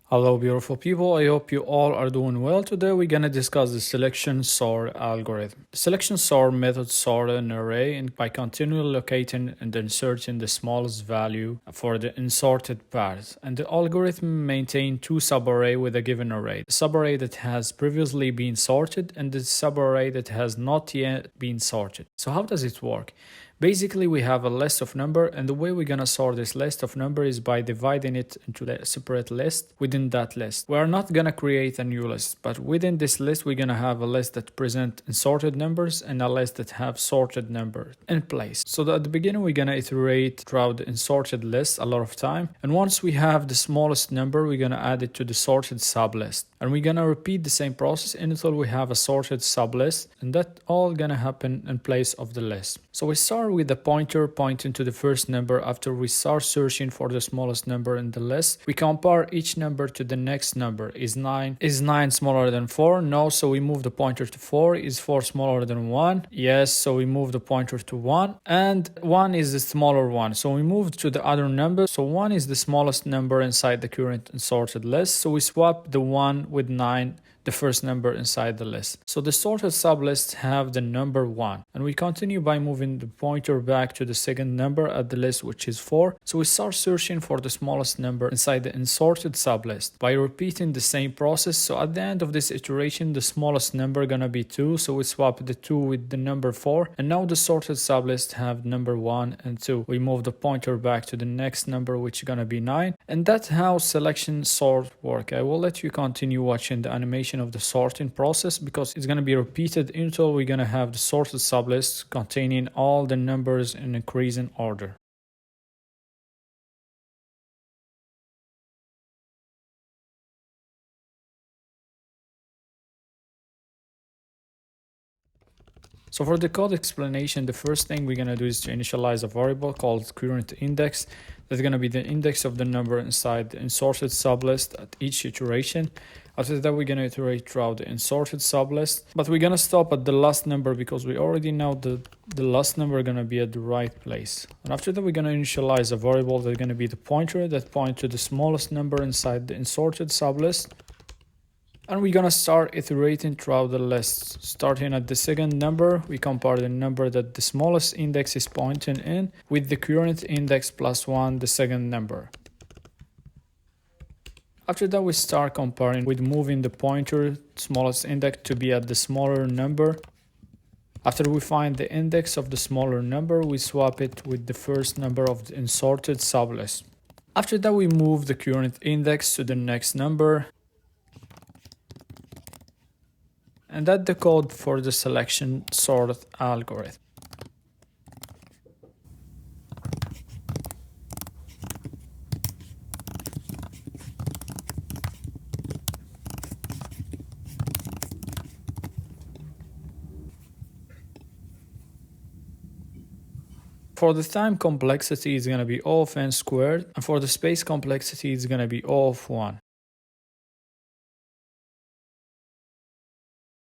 Hello beautiful people, I hope you all are doing well. Today we're going to discuss the selection sort algorithm. The selection sort method sort an array and by continually locating and inserting the smallest value for the inserted path. And the algorithm maintains two subarrays with a given array. The subarray that has previously been sorted and the subarray that has not yet been sorted. So how does it work? Basically, we have a list of number, and the way we're gonna sort this list of number is by dividing it into a separate list within that list. We are not gonna create a new list, but within this list, we're gonna have a list that present sorted numbers and a list that have sorted numbers in place. So at the beginning, we're gonna iterate throughout the sorted list a lot of time, and once we have the smallest number, we're gonna add it to the sorted sublist, and we're gonna repeat the same process until we have a sorted sublist, and that all gonna happen in place of the list. So we start with the pointer pointing to the first number. After we start searching for the smallest number in the list, we compare each number to the next number. Is 9 smaller than 4? No, so we move the pointer to 4. Is 4 smaller than 1? Yes, so we move the pointer to 1. And 1 is the smaller one, so we move to the other number. So 1 is the smallest number inside the current sorted list, so we swap the 1 with 9, the first number inside the list. So the sorted sublist have the number 1, and we continue by moving the pointer back to the second number at the list, which is 4. So we start searching for the smallest number inside the unsorted sublist by repeating the same process. So at the end of this iteration, the smallest number gonna be 2, so we swap the 2 with the number 4, and now the sorted sublist have number 1 and 2. We move the pointer back to the next number, which is gonna be 9, and that's how selection sort work. I will let you continue watching the animation of the sorting process because it's going to be repeated until we're going to have the sorted sublist containing all the numbers in increasing order. So for the code explanation, the first thing we're going to do is to initialize a variable called current index. That's going to be the index of the number inside the insorted sublist at each iteration. After that, we're going to iterate throughout the insorted sublist, but we're going to stop at the last number because we already know that the last number is going to be at the right place. And after that, we're going to initialize a variable that's going to be the pointer that points to the smallest number inside the insorted sublist. And we're gonna start iterating throughout the list. Starting at the second number, we compare the number that the smallest index is pointing in with the current index plus 1, the second number. After that, we start comparing with moving the pointer smallest index to be at the smaller number. After we find the index of the smaller number, we swap it with the first number of the insorted sublist. After that, we move the current index to the next number. And that's the code for the selection sort algorithm. For the time complexity is going to be O of n squared, and for the space complexity is going to be O of 1.